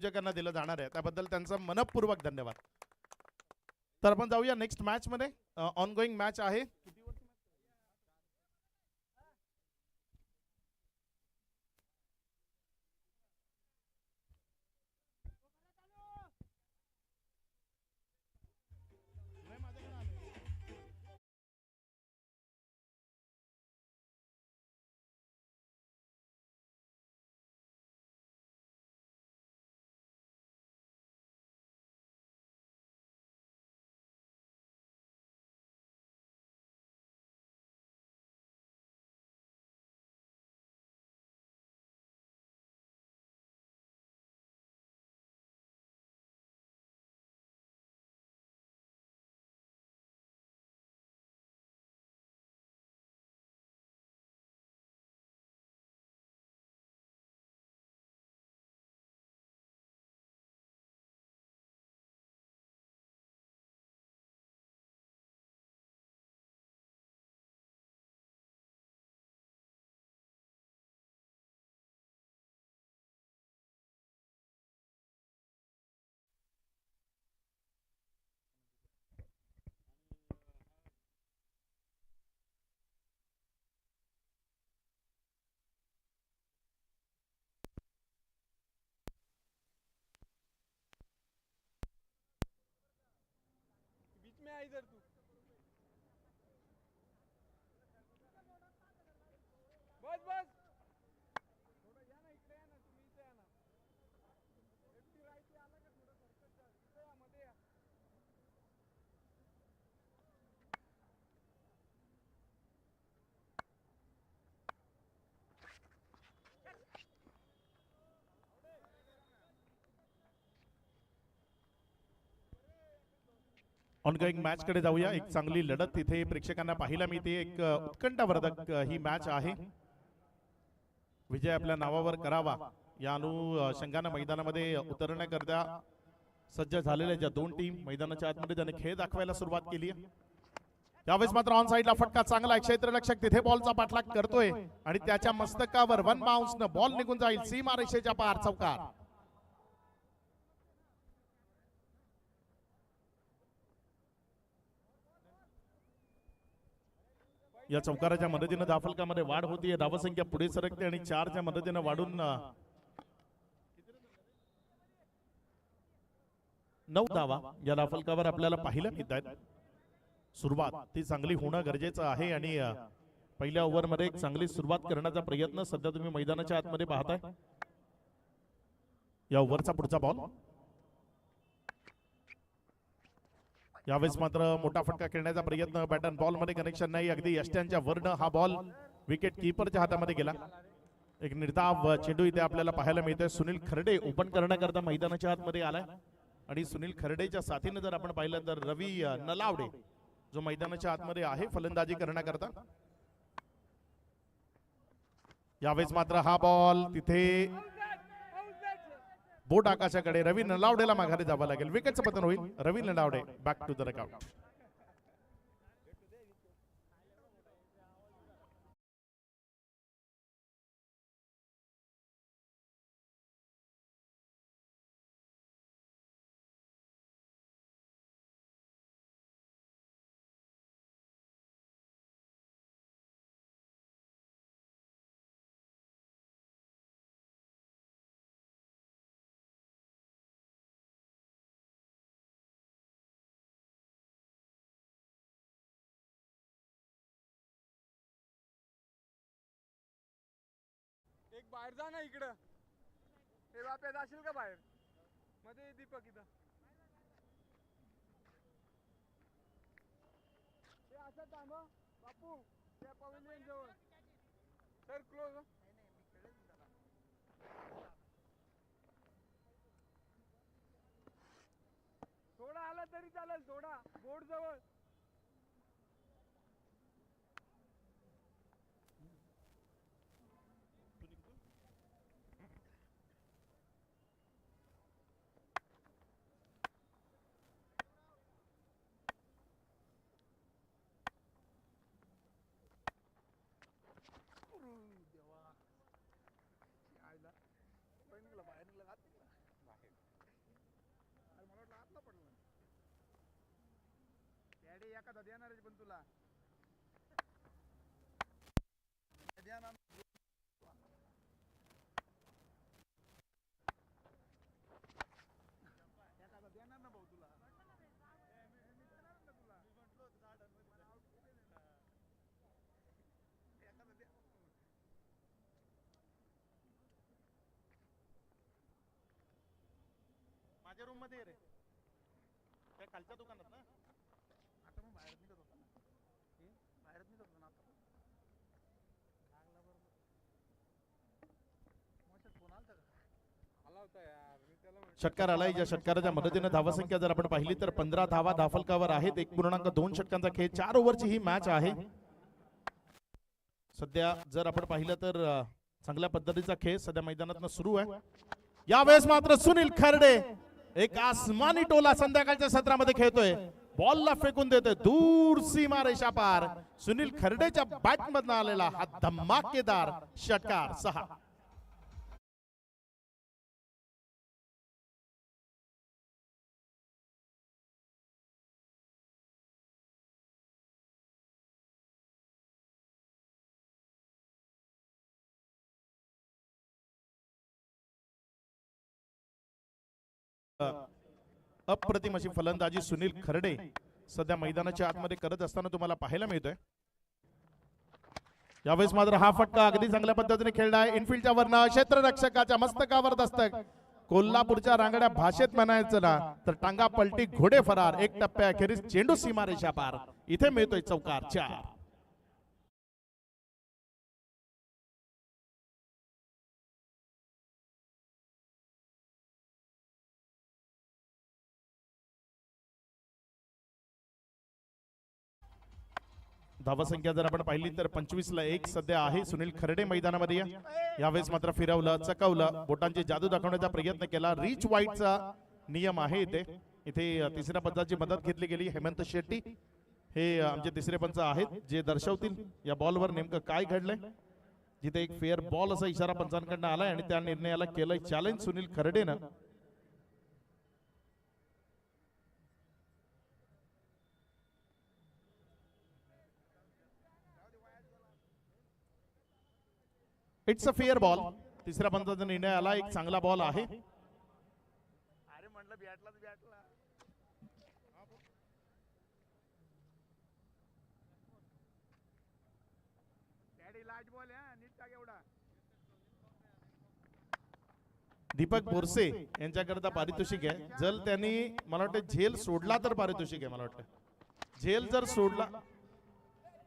आयोजकांना दिलं जाणार आहे त्याबद्दल त्यांचा मनपूर्वक धन्यवाद. तर आपण जाऊया नेक्स्ट मॅच मध्ये. ऑनगोईंग मॅच आहे. बीच में आ इधर तू बस बस थोडं या ना इकडे या ना तुम्ही इथे या ना लेफ्टी राईट आला का थोडं सरकत जा इथे या मध्ये या ऑनगोईंग मॅच कडे जाऊया. एक चांगली लढत तिथे प्रेक्षकांना पाहायला मिळते. एक उत्कंठावर्धक ही मॅच आहे. विजय आपल्या नावावर करावा या अनुषंगाने मैदानामध्ये उतरण्याकरता सज्ज झालेल्या ज्या दोन टीम मैदानाच्या आतमध्ये त्याने खेळ दाखवायला सुरुवात केली आहे. यावेळेस मात्र ऑन साइडला फटका चांगला आहे. क्षेत्ररक्षक तिथे बॉलचा पाठलाग करतोय आणि त्याच्या मस्तकावर वन बाउन्स न बॉल निघून जाईल सीमारेषेच्या पार. चौकार. या चौकाराच्या मदतीने धावफलकामध्ये वाढ होतीये. धावसंख्या पुढे सरकते आणि 4च्या मदतीने वाढून 9 धावा या धावफलकावर आपल्याला पाहायला मिळत आहेत. सुरुवात ती चांगली होणं गरजेचं आहे आणि पहिल्या ओव्हरमध्ये एक चांगली सुरुवात करण्याचा प्रयत्न सध्या तुम्ही मैदानाच्या आतमध्ये पाहताय. या ओव्हरचा पुढचा बॉल. यावेळेस मात्र मोठा फटका खेळण्याचा प्रयत्न. बॅटन बॉल मध्ये कनेक्शन नाही. अगदी यष्ट्यांच्या वरनं हा बॉल विकेट कीपरच्या हातामध्ये गेला. एक निर्धाव चेंडू इथे आपल्याला पाहायला मिळतोय. सुनील खर्डे ओपन करण्याकरता मैदानाच्या आतमध्ये आलाय आणि सुनील खर्डेच्या साथीने जर आपण पाहिलं तर रवी नलावडे जो मैदानाच्या आतमध्ये आहे फलंदाजी करण्याकरता. यावेळेस मात्र हा बॉल तिथे बोट आकाशाकडे. रवी नलावडेला माघारी जावं लागेल. विकेटचं पतन होईल. रवी नलावडे बॅक टू द रकआउट. एक बाहेर जा ना इकडं हे बाप्या जाशील का बाहेर मध्ये दीपक इथं ते असं थांब बापू त्या पवेलियन जवळ सर क्लोज थोडा आला तरी चालेल. थोडा बोर्ड जवळ देवा आयला बाहेर निघला डॅडी एखादा देणार पण तुला देणार एखादा देणार ना भाऊ तुला मी देणार ना तुला मी म्हटलो एखादा दे माझ्या रूम मध्ये ये रे त्या खालच्या दुकानात ना आता मग बाहेर निघत होता ना बाहेर निघत होता ना आता लागला बरोबर मोठ्यात फोन आलता का आला होता यार मी त्याला षटकार आलाय. ज्या षटकाराच्या मदतीने धावसंख्या जर आपण पाहिली तर 15 धावा धाफलकावर आहेत. 1.2 षटकांचा खेळ, 4 ओव्हरची ही मॅच आहे. सध्या जर आपण पाहिलं तर चांगल्या पद्धतीचा खेळ सध्या मैदानात सुरू आहे. यावेळेस मात्र सुनील खर्डे एक आसमानी टोला संध्याकाळच्या सत्रामध्ये खेळतोय. बॉलला फेकून देतोय दूर सीमा रेषा पार. सुनील खर्डेच्या बॅट मधून आलेला हा धमाकेदार षटकार 6. अप्रतिम अशी फलंदाजी सुनील खर्डे सध्या मैदानाच्या आतमध्ये करत असताना तुम्हाला पाहायला मिळतोय. यावेळेस मात्र हा फटका अगदी चांगल्या पद्धतीने खेळला आहे. इनफिल्डच्या वरनं क्षेत्ररक्षकाच्या मस्तकावर दस्तक. कोल्हापूरच्या रांगड्या भाषेत म्हणायचं ना तर टांगा पलटी घोडे फरार. एक टप्प्याखेरीज चेंडू सीमारेषा पार. इथे मिळतोय चौकार 4. धावसंख्या जर आपण पाहिली तर 25 ला 1 सध्या आहे. सुनील खर्डे मैदानामध्ये यावेळेस मात्र फिरवलं, चकवलं, बोटांची जादू दाखवण्याचा प्रयत्न केला. रीच वाईटचा नियम आहे इथे तिसऱ्या पंचाची मदत घेतली गेली. हेमंत शेट्टी हे आमचे तिसरे पंच आहेत जे दर्शवतील या बॉलवर नेमकं काय घडलंय. जिथे एक फेअर बॉल असा इशारा पंचांकडनं आलाय आणि त्या निर्णयाला केलंय चॅलेंज सुनील खर्डेनं. It's a fair ball. तिसऱ्या पंचाचा निर्णय आला. एक चांगला बॉल आहे. अरे म्हटलं बॅटला डॅडी लाज बॉल आहे नीट टाक एवढा. दीपक बोरसे यांच्याकरता पारितोषिक आहे. जर त्यांनी मला वाटतं झेल सोडला तर पारितोषिक आहे. मला वाटतं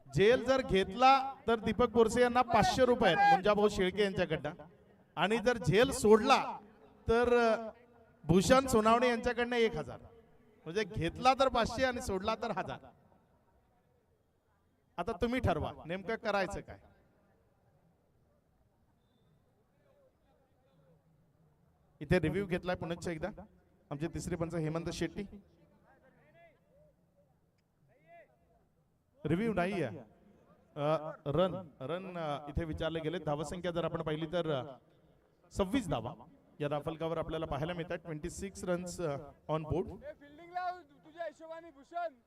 झेल जर घेतला तर दीपक बोरसे यांना 500 रुपये आहेत मुंजाभाऊ शेळके यांच्याकडनं. आणि जर झेल सोडला तर भूषण सोनावणे यांच्याकडनं 1000. म्हणजे घेतला तर 500 आणि सोडला तर 1000. आता तुम्ही ठरवा नेमकं करायचं काय. इथे रिव्ह्यू घेतलाय पुण्याचा एकदा आमचे तिसरे पंच हेमंत शेट्टी. रिव्ह्यू नाही आहे. रन इथे विचारले गेले. धावसंख्या जर आपण पाहिली तर 26 धावा या राफलकावर आपल्याला पाहायला मिळतात. 26 रन्स ऑन बोर्ड. फिल्डिंग लाव तुझ्या हिशोबाने भूषण.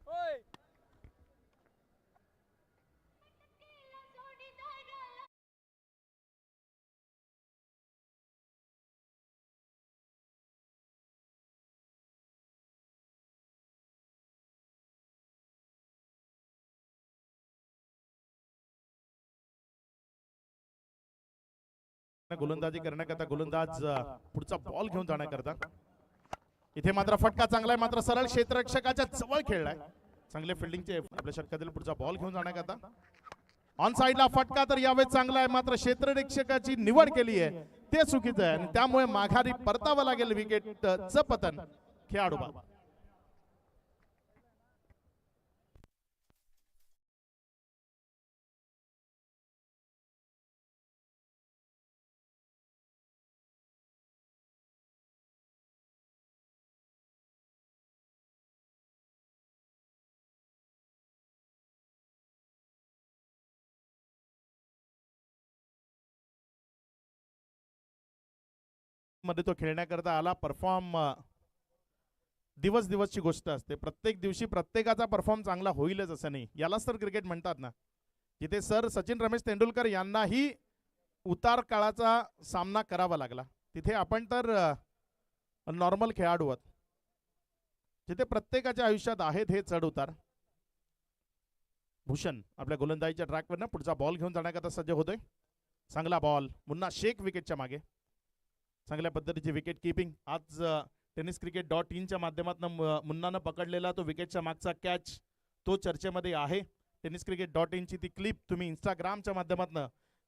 होय गोलंदाजी करण्याकरता गोलंदाज पुढचा बॉल घेऊन जाण्याकरता. इथे मात्र फटका चांगला आहे. मात्र सरळ क्षेत्ररक्षकाच्या जवळ खेळलाय. चांगले फिल्डिंगचे आपल्या षटकातील पुढचा बॉल घेऊन जाण्याकरता. ऑन साइडला फटका तर यावेळेस चांगला आहे. मात्र क्षेत्ररक्षकाची निवड केली आहे ते चुकीचं आहे आणि त्यामुळे माघारी परतावं लागेल. विकेटचं पतन खेळाडू बाद. मध्ये तो खेळण्याकरता आला. परफॉर्म दिवस दिवसची गोष्ट असते. प्रत्येक दिवशी प्रत्येकाचा परफॉर्म चांगला होईलच असं नाही. यालाच तर क्रिकेट म्हणतात ना. जिथे सर सचिन रमेश तेंडुलकर यांनाही उतार काळाचा सामना करावा लागला, तिथे आपण तर नॉर्मल खेळाडू आहोत. जिथे प्रत्येकाच्या आयुष्यात आहेत हे चढ उतार. भूषण आपल्या गोलंदाजीच्या ट्रॅकवरनं पुढचा बॉल घेऊन जाण्याकरता सज्ज होतोय. चांगला बॉल. मुन्ना शेख विकेटच्या मागे. चांगल्या पद्धतीची विकेट किपिंग. आज tenniscricket.in माध्यमातून मुन्नानं पकडलेला तो विकेटच्या मागचा कॅच तो चर्चेमध्ये आहे. tenniscricket.in ची ती क्लिप तुम्ही इंस्टाग्रामच्या माध्यमातून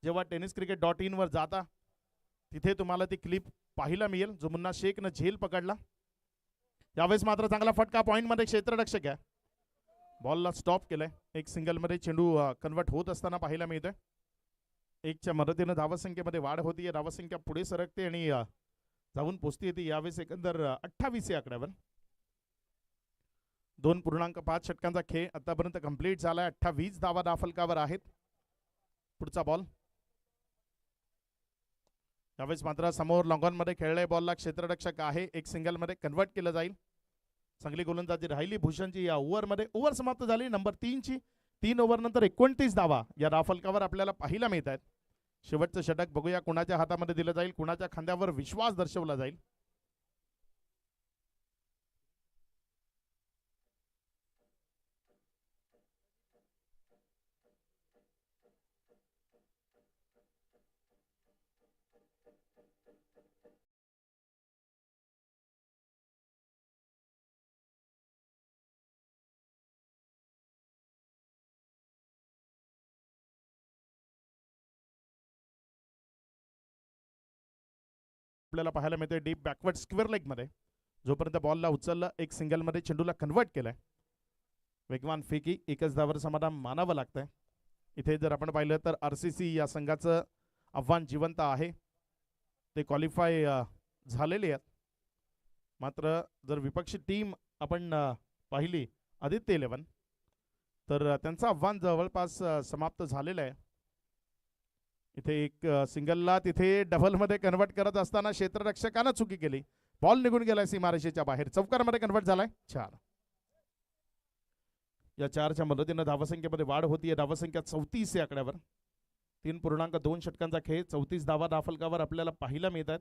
जेव्हा tenniscricket.in वर जाता तिथे तुम्हाला ती क्लिप पाहायला मिळेल, जो मुन्ना शेखनं झेल पकडला. यावेळेस मात्र चांगला फटका पॉइंटमध्ये क्षेत्ररक्षक आहे. बॉलला स्टॉप केलंय. एक सिंगलमध्ये चेंडू कन्वर्ट होत असताना पाहायला मिळतोय. एकच्या मदतीनं धावसंख्येमध्ये वाढ होतीये. धावसंख्या पुढे सरकते आणि जाऊन पोचती येते. यावेळेस एकंदर 28 या आकड्यावर 2.5 षटकांचा खेळ आतापर्यंत कंप्लीट झालाय. 28 धावा धाफलकावर आहेत. पुढचा बॉल. यावेळेस मात्र समोर लॉंग ऑन मध्ये खेळलाय. बॉलला क्षेत्ररक्षक आहे. एक सिंगल मध्ये कन्वर्ट केलं जाईल. चांगली गोलंदाजी राहिली भूषणची या ओव्हरमध्ये. ओव्हर समाप्त झाली नंबर 3 ची. 3 ओव्हर नंतर 29 धावा या धाफलकावर आपल्याला पाहायला मिळत आहेत. शेवटचं षटक बघूया कुणाच्या हातामध्ये दिलं जाईल, कुणाच्या खांद्यावर विश्वास दर्शवला जाईल. आपल्याला पाहायला मिळतोय डीप बॅकवर्ड स्क्वेअर लेग मध्ये. जोपर्यंत बॉलला उचललं, एक सिंगल मध्ये चेंडूला कन्वर्ट केलंय. वेगवान फेकी. एकच धावर समाधान मानावं लागतंय. इथे जर आपण पाहिलं तर RCC या संघाचं आव्हान जिवंत आहे. ते क्वालिफाय झालेले आहेत. मात्र जर विपक्षी टीम आपण पाहिली आदित्य 11 तर त्यांचं आव्हान जवळपास समाप्त झालेलं आहे. इथे एक सिंगलला तिथे डबल मध्ये कन्वर्ट करत असताना क्षेत्ररक्षकानं चुकी केली. बॉल निघून गेलाय सीमारेषेच्या बाहेर. चौकारमध्ये कन्वर्ट झालाय. 4 या 4च्या मदतीनं धावसंख्येमध्ये वाढ होतीये. धावसंख्या 34 या आकड्यावर. 3.2 षटकांचा खेळ. 34 धावा धाफलकावर आपल्याला पाहायला मिळतात.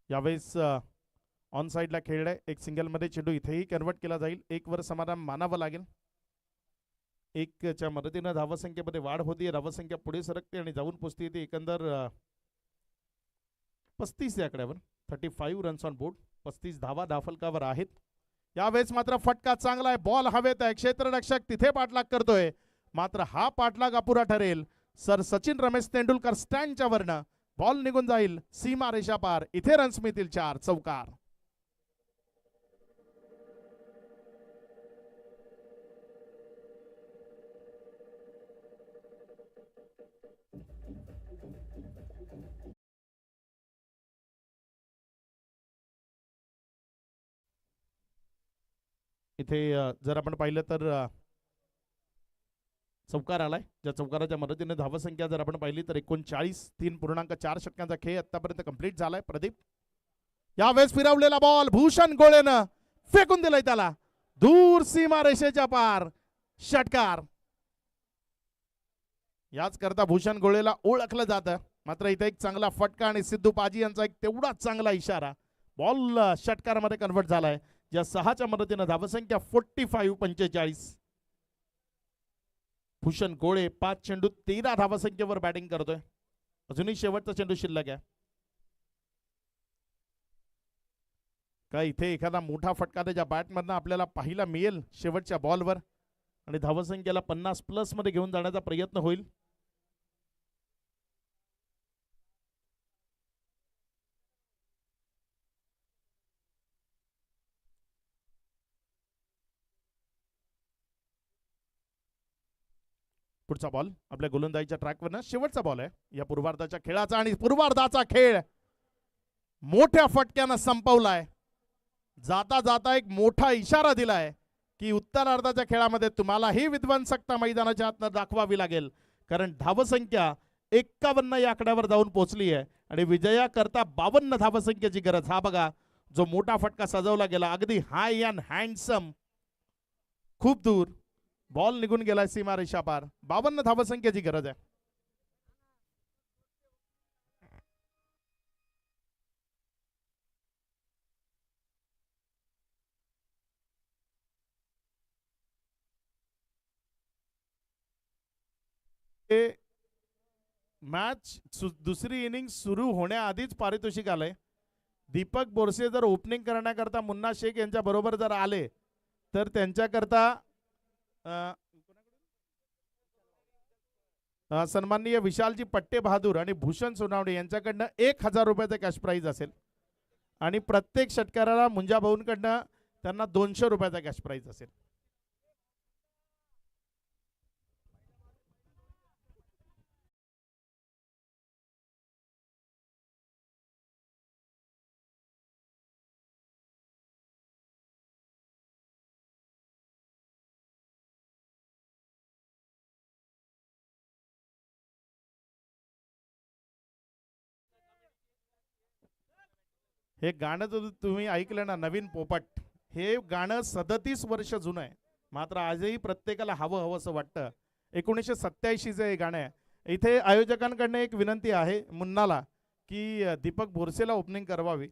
यावेळेस ऑन साइडला खेळलाय. एक सिंगल मध्ये चेंडू इथेही कन्वर्ट केला जाईल. 1 वर समाधान मानावं लागेल. 1च्या मदतीनं धावसंख्येमध्ये वाढ होतीये. धावसंख्या पुढे सरकते आणि जाऊन पोचते येते. एकंदर 35 या आकड्यावर. 35 रन्स ऑन बोर्ड. 35 धावा धाफलकावर आहेत. यावेळेस मात्र फटका चांगला आहे. बॉल हवेत आहे. क्षेत्ररक्षक तिथे पाठलाग करतोय. मात्र हा पाठलाग अपुरा ठरेल. सर सचिन रमेश तेंडुलकर स्टँडच्या वरनं बॉल निघून जाईल सीमारेषा पार. इथे रन्स मिळतील 4. चौकार. इथे जर आपण पाहिलं तर चौकार आलाय. ज्या चौकाराच्या मदतीने धावसंख्या जर आपण पाहिली तर 39. 3.4 षटकांचा खेळ आतापर्यंत कंप्लीट झालाय. प्रदीप. यावेळेस फिरवलेला बॉल भूषण गोळेनं फेकून दिलाय त्याला दूर सीमारेषेच्या पार. षटकार. याच करता भूषण गोळेला ओळखलं जातं. मात्र इथे एक चांगला फटका आणि सिद्धू पाजी यांचा एक तेवढाच चांगला इशारा. बॉल षटकारामध्ये कन्वर्ट झालाय. या 6च्या मदतीनं धावसंख्या 45-45. भूषण गोळे 5 चेंडू 13 धावसंख्येवर बॅटिंग करतोय. अजूनही शेवटचा चेंडू शिल्लक आहे. काय इथे एखादा मोठा फटका त्याच्या बॅटमधनं आपल्याला पाहायला मिळेल शेवटच्या बॉलवर आणि धावसंख्येला 50+ मध्ये घेऊन जाण्याचा प्रयत्न होईल. पुढचा बॉल आपल्या गोलंदाजीच्या ट्रॅकवरनं शेवटचा बॉल आहे या पूर्वार्धाच्या खेळाचा आणि पूर्वार्धाचा खेळ मोठ्या फटक्यानं संपवलाय. जाता जाता एक मोठा इशारा दिलाय की उत्तरार्धाच्या खेळामध्ये तुम्हालाही विध्वंसकता मैदानाच्या आतनं दाखवावी लागेल. कारण धावसंख्या 51 या आकड्यावर जाऊन पोहोचली आहे आणि विजयाकरता 52 धावसंख्येची गरज. हा बघा जो मोठा फटका सजवला गेला अगदी हाय अँड हँडसम, खूप दूर बॉल निघून गेला सीमा रेषा पार. 52 धावसंख्येची गरज आहे. मॅच दुसरी इनिंग सुरू होण्याआधीच पारितोषिक आलंय. दीपक बोरसे जर ओपनिंग करण्याकरता मुन्ना शेख यांच्या बरोबर जर आले तर त्यांच्याकरता सन्माननीय विशालजी पट्टे बहादूर आणि भूषण सोनावणे यांच्याकडनं 1000 रुपयाचं कॅश प्राइज असेल आणि प्रत्येक षटकाराला मुंजा भाऊंकडनं त्यांना 200 रुपयाचा कॅश प्राइज असेल. हे गाणं जर तुम्ही ऐकलं ना, नवीन पोपट, हे गाणं 37 वर्ष जुनं आहे, मात्र आजही प्रत्येकाला हवं हवं असं वाटतं. 1987चं हे गाणं आहे. इथे आयोजकांकडनं एक विनंती आहे मुन्नाला की दीपक बोरसेला ओपनिंग करवावी.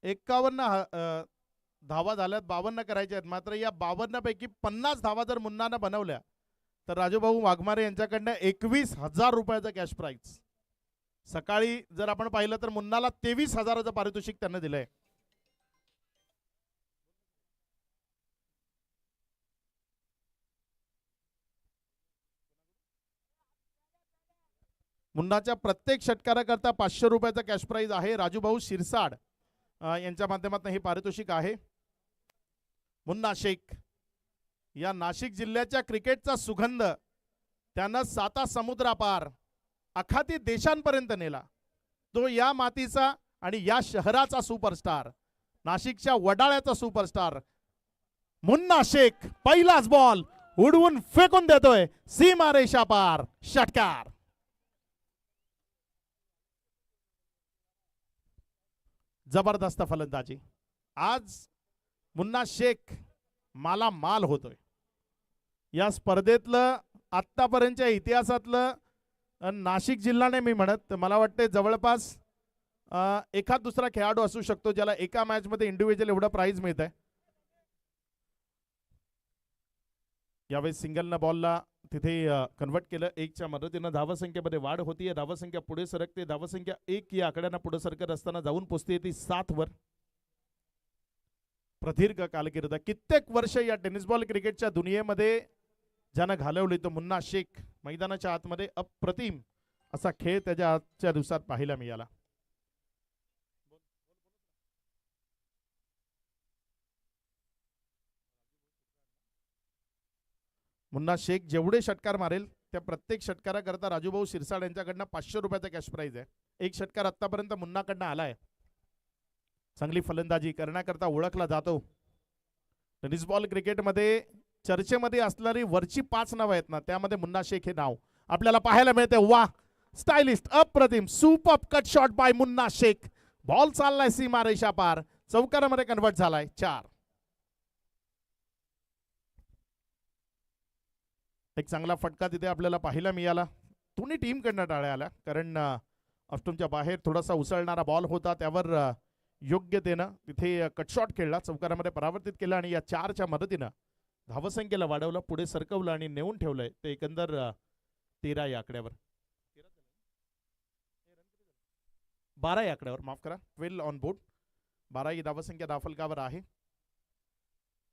एकावन्न धावा झाल्यात, 52 करायच्या आहेत. मात्र या 52 पैकी 50 धावा जर मुन्नानं बनवल्या तर राजूभाऊ वाघमारे यांच्याकडनं 21,000 रुपयाचा कॅश प्राइज. सकाळी जर आपण पाहिलं तर मुन्नाला 23,000चं पारितोषिक त्यांना दिलंय. मुन्नाच्या प्रत्येक षटकाराकरता 500 रुपयाचा कॅश प्राइज आहे. राजूभाऊ शिरसाड यांच्या माध्यमातून हे पारितोषिक आहे. मुन्ना शेख या नाशिक जिल्ह्याच्या क्रिकेटचा सुगंध त्यानं 7 समुद्रापार अखाती देशांपर्यंत नेला. तो या मातीचा आणि या शहराचा सुपरस्टार, नाशिकच्या वडाळ्याचा सुपरस्टार मुन्ना शेख. पहिलाच बॉल उडवून फेकून देतोय सीमा रेषा पार, षटकार. जबरदस्त फलंदाजी. आज मुन्ना शेख माला माल होतोय. या स्पर्धेतलं आत्तापर्यंतच्या इतिहासातलं नाशिक जिल्ह्याने मी म्हणत मला वाटते जवळपास एखाद दुसरा खेळाडू असू शकतो ज्याला एका मॅच मध्ये इंडिव्हिज्युअल एवढं प्राइज मिळत आहे. यावेळेस सिंगलनं बॉलला तिथे कन्वर्ट केलं. 1च्या मदतीनं धावसंख्येमध्ये वाढ होतीये. धावसंख्या पुढे सरकते. धावसंख्या 1 या आकड्यांना पुढे सरकत असताना जाऊन पोहोचते ती 7 वर. प्रदीर्घ कालकीर्द, कित्येक वर्ष या टेनिस बॉल क्रिकेटच्या दुनियेमध्ये ज्यानं घालवली तो मुन्ना शेख. मैदानाच्या आतमध्ये अप्रतिम असा खेळ त्याच्या आजच्या दिवसात पाहायला मिळाला. मुन्ना शेख जेवढे षटकार मारेल त्या प्रत्येक षटकाराकरता राजूभाऊ शिरसाड यांच्याकडनं 500 रुपयाचा कॅश प्राइज आहे. एक षटकार आतापर्यंत मुन्नाकडनं आलाय. चांगली फलंदाजी करण्याकरता ओळखला जातो. टेनिस बॉल क्रिकेटमध्ये चर्चेमध्ये असणारी वरची 5 नावं आहेत ना, त्यामध्ये मुन्ना शेख हे नाव आपल्याला पाहायला मिळते. वा, स्टायलिस्ट, अप्रतिम, super cut shot by Munna Shaikh. Ball चाललाय सीमा रेषा पार, चौकारामध्ये कन्वर्ट झालाय. 4. एक चांगला फटका तिथे आपल्याला पाहायला मिळाला. दोन्ही टीम कडनं टाळ्या आल्या, कारण ऑस्ट्रोमच्या बाहेर थोडासा उसळणारा बॉल होता, त्यावर योग्यतेनं तिथे कटशॉट खेळला, चौकारामध्ये परावर्तित केला आणि या 4च्या मदतीनं धावसंख्येला वाढवलं, पुढे सरकवलं आणि नेऊन ठेवलंय ते एकंदर 13 या आकड्यावर. 12 या आकड्यावर, माफ करा, 12 ऑन बोर्ड. 12 ही धावसंख्या धावफलकावर आहे.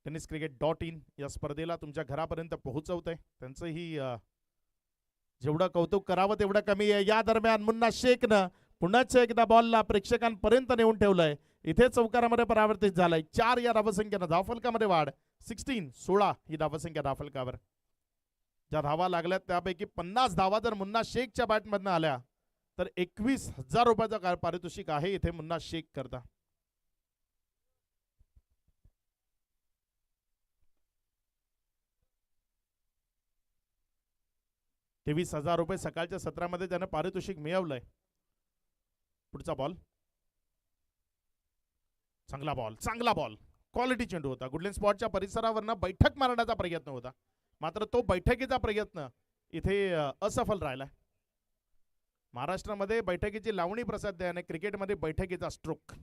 tenniscricket.in या स्पर्धेला तुमच्या घरापर्यंत पोहोचवतंय. त्यांचंही जेवढं कौतुक करावं तेवढं कमी आहे. या दरम्यान मुन्ना शेखनं पुन्हा एकदा बॉलला प्रेक्षकांपर्यंत नेऊन ठेवलंय. इथे चौकारामध्ये परावर्तित झालाय. 4 या धावसंख्येनं धावफलकामध्ये वाढ. 16 ही धावसंख्या धावफलकावर. ज्या धावा लागल्यात त्यापैकी 50 धावा जर मुन्ना शेखच्या बॅटमधनं आल्या तर 21,000 रुपयाचा पारितोषिक आहे इथे मुन्ना शेख करता. ₹23,000 सकाळच्या सत्रामध्ये त्यानं पारितोषिक मिळवलंय. पुढचा बॉल, चांगला बॉल, चांगला बॉल, क्वालिटी चेंडू होता. गुडलेन स्पॉटच्या परिसरावरनं बैठक मारण्याचा प्रयत्न होता, मात्र तो बैठकीचा प्रयत्न इथे असफल राहिला. महाराष्ट्रामध्ये बैठकीची लावणी प्रसिद्ध आहे आणि क्रिकेटमध्ये बैठकीचा स्ट्रोक.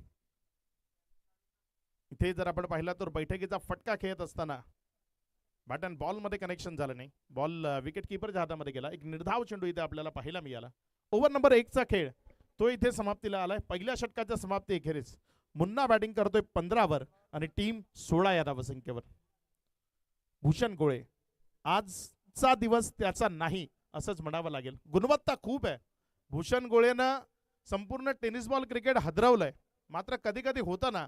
इथे जर आपण पाहिला तर बैठकीचा फटका खेळत असताना बॅट अँड बॉल मध्ये कनेक्शन झालं नाही. बॉल विकेट कीपरच्या हातामध्ये गेला. एक निर्धाव चेंडू इथे आपल्याला पाहायला मिळाला. ओव्हर नंबर 1चा खेळ तो इथे समाप्तीला आलाय. पहिल्या षटकाच्या समाप्ती अखेरीस मुन्ना बॅटिंग करतोय 15वर आणि टीम 16 या धावसंख्येवर. भूषण गोळे, आजचा दिवस त्याचा नाही असंच म्हणावं लागेल. गुणवत्ता खूप आहे. भूषण गोळेनं संपूर्ण टेनिस बॉल क्रिकेट हादरवलंय. मात्र कधी कधी होतं ना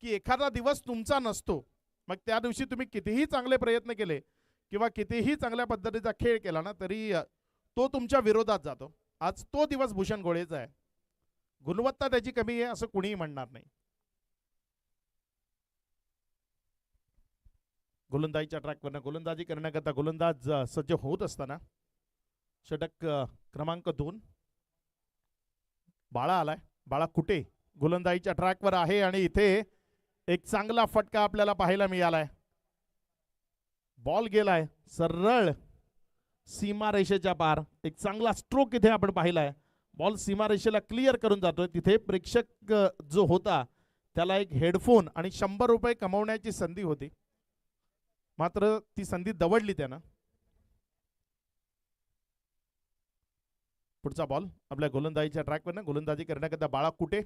की एखादा दिवस तुमचा नसतो, मग त्या दिवशी तुम्ही कितीही चांगले प्रयत्न केले किंवा कितीही चांगल्या पद्धतीचा खेळ केला ना तरी तो तुमच्या विरोधात जातो. आज तो दिवस भूषण गोळेचा आहे. गुणवत्ता त्याची कमी आहे असं कुणीही म्हणणार नाही. गोलंदाजीच्या ट्रॅकवरनं गोलंदाजी करण्याकरता गोलंदाज सज्ज होत असताना षटक क्रमांक 2 बाळा आलाय. बाळा कुठे गोलंदाजीच्या ट्रॅकवर आहे आणि इथे एक चांगला फटका आपल्याला पाहायला मिळालाय. बॉल गेलाय सरळ सीमा रेषेच्या पार. एक चांगला स्ट्रोक इथे आपण पाहिलाय. बॉल सीमा रेषेला क्लिअर करून जातोय. तिथे प्रेक्षक जो होता त्याला एक हेडफोन आणि ₹100 कमवण्याची संधी होती, मात्र ती संधी दवडली त्यानं. पुढचा बॉल आपल्या गोलंदाजीच्या ट्रॅकवर गोलंदाजी करण्याकरता बाळा कुठे.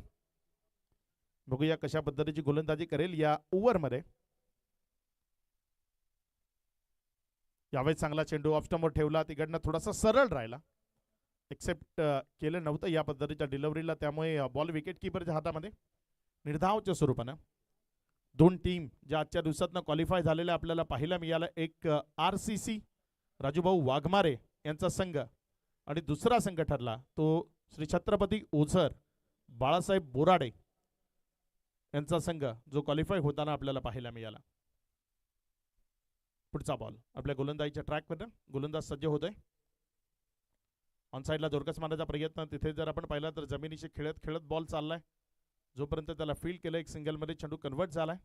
बघूया कशा पद्धतीची गोलंदाजी करेल या ओव्हरमध्ये. यावेळेस चांगला चेंडू ऑफ स्टंपवर ठेवला. तिकडनं थोडासा सरळ राहिला. एक्सेप्ट केलं नव्हतं या पद्धतीच्या डिलिव्हरीला, त्यामुळे बॉल विकेट कीपरच्या हातामध्ये. निर्धावच्या स्वरूपानं दोन टीम ज्या आजच्या दिवसातनं क्वालिफाय झालेल्या आपल्याला पाहायला मिळालं. एक RCC राजूभाऊ वाघमारे यांचा संघ आणि दुसरा संघ ठरला तो श्री छत्रपती ओझर बाळासाहेब बोराडे यांचा संघ, जो क्वालिफाय होताना आपल्याला पाहायला मिळाला. पुढचा बॉल आपल्या गोलंदाजीच्या ट्रॅकवर गोलंदाज सज्ज होतोय. ऑन साईडला जोरकस मारण्याचा प्रयत्न. तिथे जर आपण पाहिला तर जमिनीशी खेळत खेळत बॉल चाललाय. जोपर्यंत त्याला फील्ड केलं एक सिंगलमध्ये चेंडू कन्वर्ट झालाय.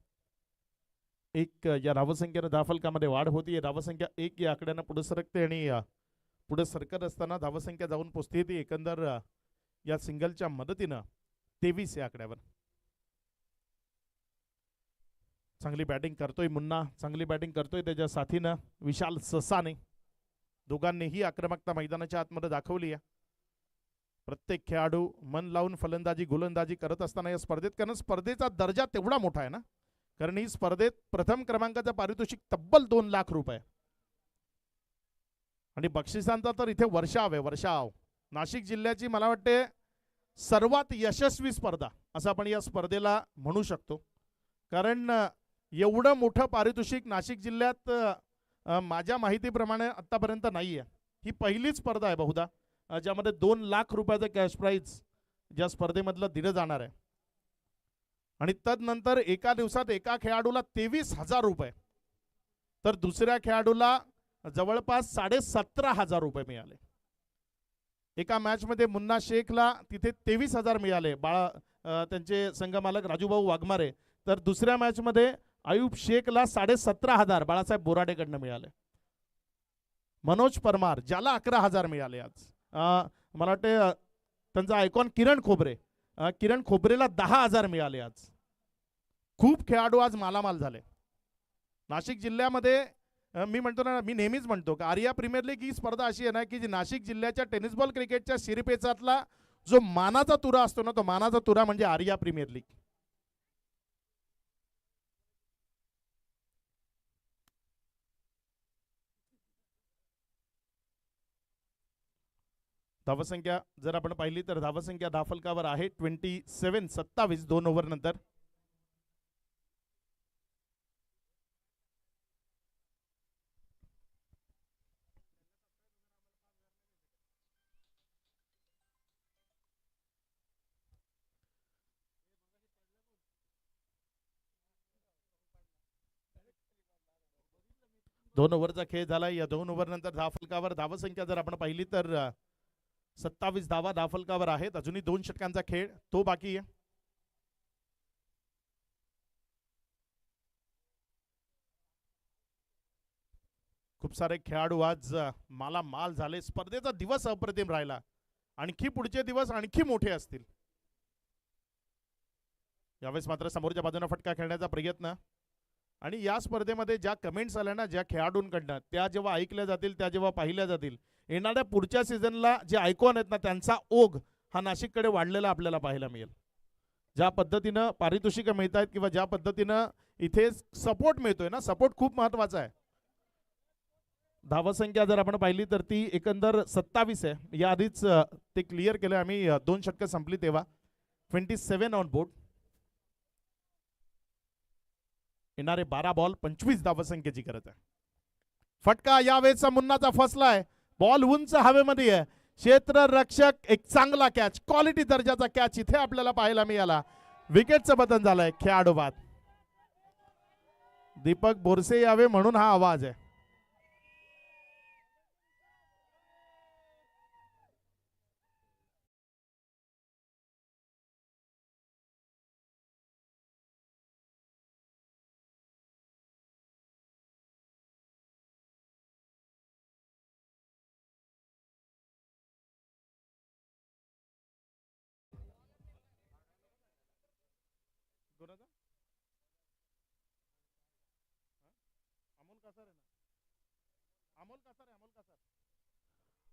एक या धावसंख्येनं धावफलकामध्ये वाढ होती. धावसंख्या 1 या आकड्यानं पुढे सरकते आणि पुढे सरकत असताना धावसंख्या जाऊन पोहोचते ती एकंदर या सिंगलच्या मदतीनं 23 या आकड्यावर. चांगली बॅटिंग करतोय मुन्ना, चांगली बॅटिंग करतोय त्याच्या साथीनं विशाल ससाने. दोघांनीही आक्रमकता मैदानाच्या आतमध्ये दाखवली आहे. प्रत्येक खेळाडू मन लावून फलंदाजी गोलंदाजी करत असताना या स्पर्धेत, कारण स्पर्धेचा दर्जा तेवढा मोठा आहे ना, कारण ही स्पर्धेत प्रथम क्रमांकाचं पारितोषिक तब्बल 2 लाख रुपये आणि बक्षिसांचा तर इथे वर्षाव आहे, वर्षाव. नाशिक जिल्ह्याची मला वाटते सर्वात यशस्वी स्पर्धा असं आपण या स्पर्धेला म्हणू शकतो, कारण एवढं मोठं पारितोषिक नाशिक जिल्ह्यात माझ्या माहितीप्रमाणे आतापर्यंत नाही आहे. ही पहिलीच स्पर्धा आहे बहुधा ज्यामध्ये 2 लाख रुपयाचं कॅश प्राइज ज्या स्पर्धेमधलं दिलं जाणार आहे. आणि तदनंतर एका दिवसात एका खेळाडूला 23,000 रुपये, तर दुसऱ्या खेळाडूला जवळपास 17,500 रुपये मिळाले. एका मॅचमध्ये मुन्ना शेखला तिथे 23,000 मिळाले त्यांचे संघमालक राजूभाऊ वाघमारे, तर दुसऱ्या मॅचमध्ये आयुब शेखला 17,500 बाळासाहेब बोराडेकडनं मिळाले. मनोज परमार ज्याला 11,000 मिळाले आज. मला वाटते त्यांचा आयकॉन किरण खोबरेला 10,000 मिळाले आज. खूप खेळाडू आज मालामाल झाले. नाशिक जिल्ह्यामध्ये मी म्हणतो ना, मी नेहमीच म्हणतो की आर्या प्रीमियर लीग ही स्पर्धा अशी आहे ना की जी नाशिक जिल्ह्याच्या टेनिस बॉल क्रिकेटच्या शिरपेचातला जो मानाचा तुरा असतो ना, तो मानाचा तुरा म्हणजे आर्या प्रीमियर लीग. धावसंख्या जर आपण पाहिली तर धावसंख्या धाफलकावर आहे 27 2 ओव्हर नंतर. दोन ओव्हरचा खेळ झाला. या 2 ओव्हर नंतर धाफलकावर धावसंख्या जर आपण पाहिली तर 27 धावा धाफलकावर आहेत. अजूनही 2 षटकांचा खेळ तो बाकी आहे. खूप सारे खेळाडू आज मालामाल झाले. स्पर्धेचा दिवस अप्रतिम राहिला. आणखी पुढचे दिवस आणखी मोठे असतील. यावेळेस मात्र समोरच्या बाजूने फटका खेळण्याचा प्रयत्न, आणि या स्पर्धेमध्ये ज्या कमेंट्स आल्या ना ज्या खेळाडूंकडनं, त्या जेव्हा ऐकल्या जातील, त्या जेव्हा पाहिल्या जातील, येणाऱ्या पुढच्या सीझनला जे आयकॉन आहेत ना त्यांचा ओघ हा नाशिककडे वाढलेला आपल्याला पाहायला मिळेल. ज्या पद्धतीनं पारितोषिकं मिळत आहेत किंवा ज्या पद्धतीनं इथे सपोर्ट मिळतोय ना, सपोर्ट खूप महत्वाचा आहे. धावसंख्या जर आपण पाहिली तर ती एकंदर 27 आहे. याआधीच ते क्लिअर केलं आम्ही 2 षटकं संपली तेव्हा. 27 ऑन बोर्ड. येणारे 12 बॉल 25 धावसंख्येची गरज आहे. फटका यावेळेचा मुन्नाचा फसलाय. बॉल उंच हवेमध्ये आहे. क्षेत्ररक्षक एक चांगला कॅच, क्वालिटी दर्जाचा कॅच इथे आपल्याला पाहायला मिळाला. विकेटचं पतन झालंय. खेळाडू बाद. दीपक बोरसे यावे म्हणून हा आवाज आहे.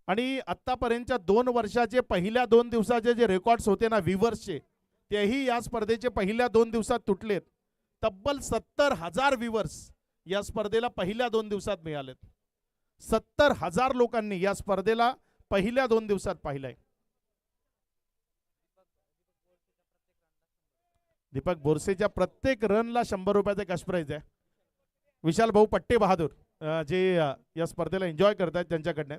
आणि आतापर्यंतच्या 2 वर्षाचे पहिल्या 2 दिवसाचे जे रेकॉर्ड्स होते ना व्ह्यूअर्सचे, तेही या स्पर्धेचे पहिल्या 2 दिवसात तुटलेत. तब्बल 70,000 व्ह्यूअर्स या स्पर्धेला पहिल्या 2 दिवसात मिळालेत. 70,000 लोकांनी या स्पर्धेला पहिल्या 2 दिवसात पाहिलंय. दीपक बोरसेच्या प्रत्येक रनला 100 रुपयाचे कॅश प्राइज आहे. विशाल भाऊ पट्टे बहादूर जे या स्पर्धेला एन्जॉय करतायत त्यांच्याकडनं.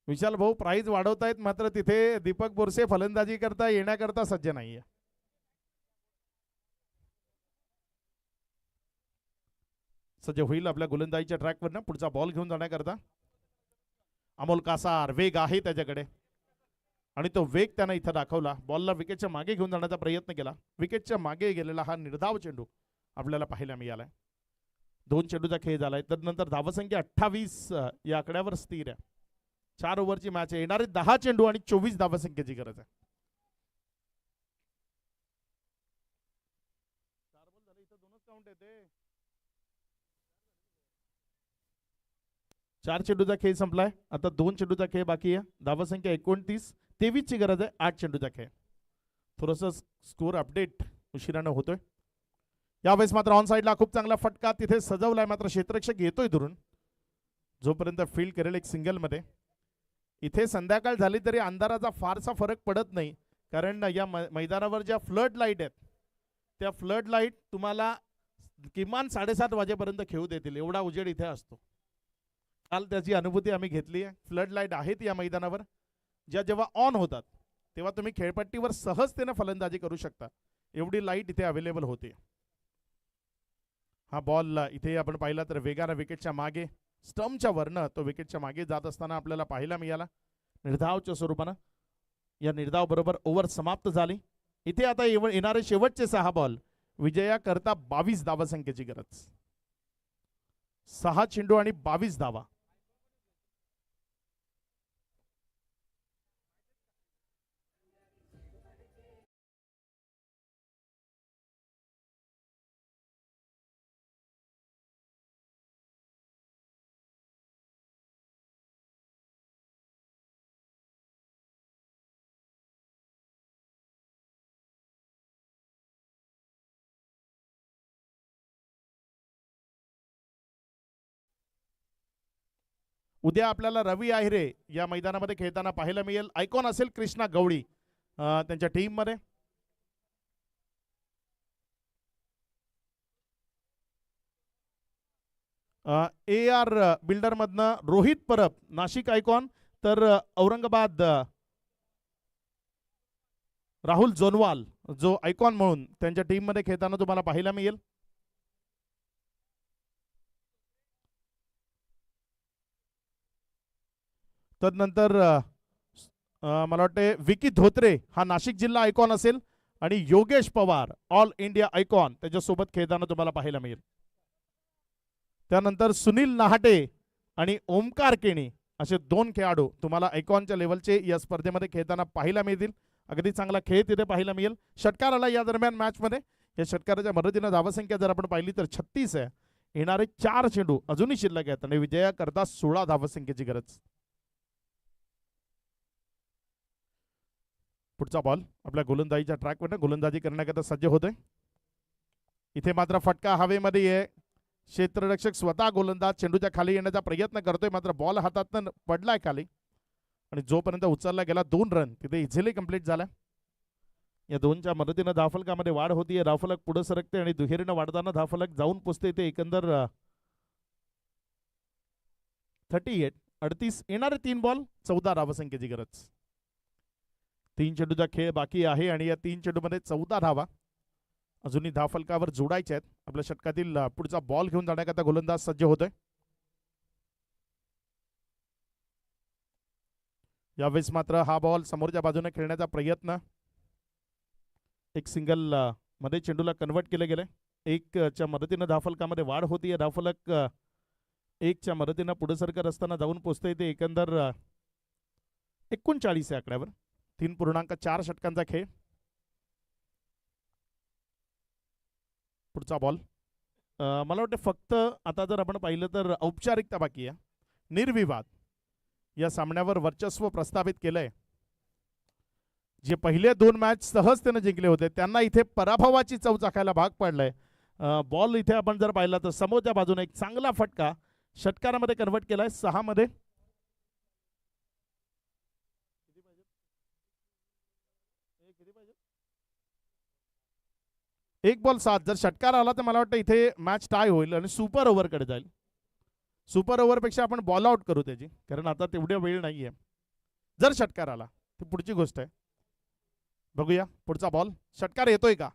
विशाल भाऊ प्राइज वाढवतायत, मात्र तिथे दीपक बोरसे फलंदाजी करता येण्याकरता सज्ज नाहीये. सज्ज होईल आपल्या गोलंदाजीच्या ट्रॅकवरनं पुढचा बॉल घेऊन जाण्याकरता. अमोल कासार वेग आहे त्याच्याकडे, आणि तो वेग त्यानं इथं दाखवला. बॉलला विकेटच्या मागे घेऊन जाण्याचा प्रयत्न केला. विकेटच्या मागे गेलेला हा निर्धाव चेंडू आपल्याला पाहायला मिळालाय. 2 चेंडूचा खेळ झालाय. तदनंतर धावसंख्या 28 या आकड्यावर स्थिर आहे. 4 ओव्हरची मॅच आहे. येणारे 10 चेंडू आणि 24 धावसंख्येची गरज आहे. 4 बॉल झाले, इथं 2च काउंट येते. 4 चेंडूचा खेळ संपलाय. आता 2 चेंडूचा खेळ बाकी आहे. धावसंख्या 29, 23 ची गरज आहे. 8 चेंडूचा खेळ. थोडस स्कोर अपडेट उशिरानं होतोय. यावेळेस मात्र ऑन साइडला खूप चांगला फटका तिथे सजवलाय, मात्र क्षेत्ररक्षक येतोय दुरून. जोपर्यंत फील्ड करेल एक सिंगल मध्ये. इथे संध्याकाळ झाली तरी अंधाराचा फारसा फरक पडत नाही, कारण या मैदानावर ज्या फ्लड लाईट आहेत त्या फ्लड लाईट तुम्हाला किमान 7:30 वाजेपर्यंत खेळू देतील, एवढा उजेड इथे असतो. काल त्याची अनुभूती आम्ही घेतली आहे. फ्लड लाईट आहेत या मैदानावर, ज्या जेव्हा ऑन होतात तेव्हा तुम्ही खेळपट्टीवर सहजतेने फलंदाजी करू शकता, एवढी लाईट इथे अवेलेबल होते. हा बॉल इथे आपण पाहिला तर वेगाने विकेटच्या मागे, स्टंपच्या वरनं तो विकेटच्या मागे जात असताना आपल्याला पाहायला मिळाला. निर्धावच्या स्वरूपानं या निर्धाव बरोबर ओव्हर समाप्त झाली. इथे आता येणारे शेवटचे 6 बॉल विजयाकरता 22 धावसंख्येची गरज. 6 चेंडू आणि 22 धावा. उद्या आपल्याला रवी आहिरे या मैदानामध्ये खेळताना पाहायला मिळेल. आयकॉन असेल कृष्णा गवळी त्यांच्या टीम मध्ये. AR बिल्डर मधनं रोहित परब नाशिक आयकॉन, तर औरंगाबाद राहुल जोनवाल जो आयकॉन म्हणून त्यांच्या टीम मध्ये खेळताना तुम्हाला पाहायला मिळेल. तदनंतर मला वाटते विकी धोत्रे हा नाशिक जिल्हा आयकॉन असेल आणि Yogesh Pawar all India icon त्याच्यासोबत खेळताना तुम्हाला पाहायला मिळेल. त्यानंतर सुनील नाहाटे आणि ओमकार केणी असे 2 खेळाडू तुम्हाला आयकॉनच्या लेवलचे या स्पर्धेमध्ये खेळताना पाहायला मिळतील. अगदी चांगला खेळ तिथे पाहायला मिळेल. षटकार आला या दरम्यान मॅचमध्ये. या षटकाराच्या मदतीने धावसंख्या जर आपण पाहिली तर 36 आहे. येणारे 4 चेंडू अजूनही शिल्लक आहेत आणि विजयाकरता 16 धावसंख्येची गरज. पुढचा बॉल आपल्या गोलंदाजीच्या ट्रॅकवर गोलंदाजी करण्याकरता सज्ज होतोय. इथे मात्र फटका हवेमध्ये आहे. क्षेत्ररक्षक स्वतः गोलंदाज चेंडूच्या खाली येण्याचा प्रयत्न करतोय, मात्र बॉल हातातनं पडलाय खाली आणि जोपर्यंत उचलला गेला 2 रन तिथे इझिली कंप्लीट झाला. या 2च्या मदतीनं धावफलकामध्ये वाढ होतीये. धावफलक पुढे सरकते आणि दुहेरीनं वाढताना धावफलक जाऊन पोचते. ते एकंदर 38 येणारे 3 बॉल 14 धावसंख्येची गरज. 3 चेंडूचा खेळ बाकी आहे आणि या 3 चेंडूमध्ये 14 धावा अजूनही धावफलकावर जोडायच्या आहेत. आपल्या षटकातील पुढचा बॉल घेऊन जाण्याकरता गोलंदाज सज्ज होतोय. यावेळेस मात्र हा बॉल समोरच्या बाजूने खेळण्याचा प्रयत्न, एक सिंगल मध्ये चेंडूला कन्वर्ट केले गेले. 1च्या मदतीनं धावफलकामध्ये वाढ होतीये. धावफलक 1च्या मदतीनं पुढे सरकत असताना जाऊन पोचतोय. ते एकंदर 39 या आकड्यावर. 3.4 षटकांचा खेळ. पुढचा बॉल मला वाटतं फक्त आता जर आपण पाहिलं तर औपचारिकता बाकी आहे. निर्विवाद या सामन्यावर वर्चस्व प्रस्थापित केलंय. जे पहिले 2 मॅच सहजतेने जिंकले होते त्यांना इथे पराभवाची चव चाखायला भाग पडलाय. बॉल इथे आपण जर पाहिला तर समोरच्या बाजूने एक चांगला फटका षटकारामध्ये कन्वर्ट केलाय. 6 मध्ये एक बॉल 7. जर षटकार आला तर मला वाटतं इथे मॅच टाय होईल आणि सुपर ओव्हरकडे जाईल. सुपर ओव्हरपेक्षा आपण बॉल आउट करू त्याची, कारण आता तेवढ्या वेळ नाहीये. जर षटकार आला ती पुढची गोष्ट आहे. बघूया पुढचा बॉल. षटकार येतोय का?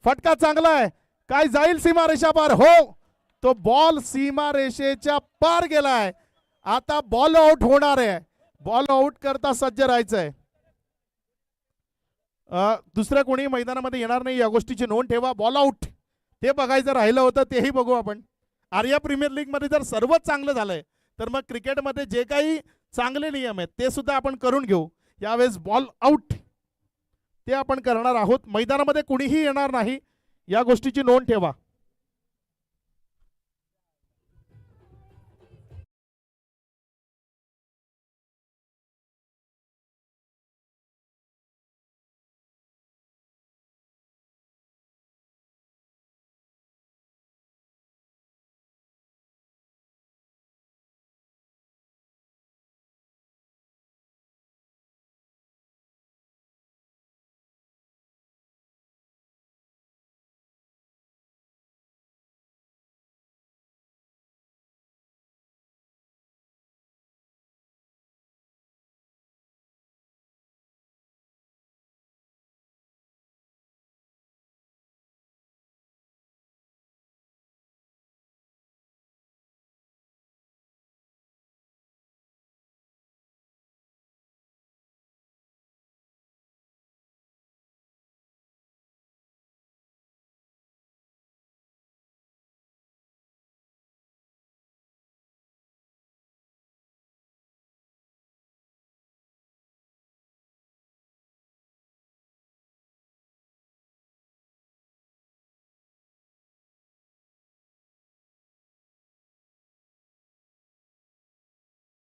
फटका चांगला आहे. काय जाईल सीमारेषा पार? हो, तो बॉल सीमारेषेच्या पार गेलाय. आता बॉल आउट होणार आहे. बॉल आउट करता सज्ज राहायचंय. दुसऱ्या कोणी मैदानामध्ये येणार नाही या गोष्टीची नोंद ठेवा. बॉल आउट ते बघायचं राहिलं होतं, तेही बघू आपण. आर्या प्रीमियर लीग मध्ये जर सर्वच चांगलं झालंय तर मग क्रिकेटमध्ये जे काही चांगले नियम आहेत ते सुद्धा आपण करून घेऊ. यावेळेस बॉल आउट ते आपण करणार आहोत. मैदानामध्ये कुणीही येणार नाही या गोष्टीची नोंद ठेवा.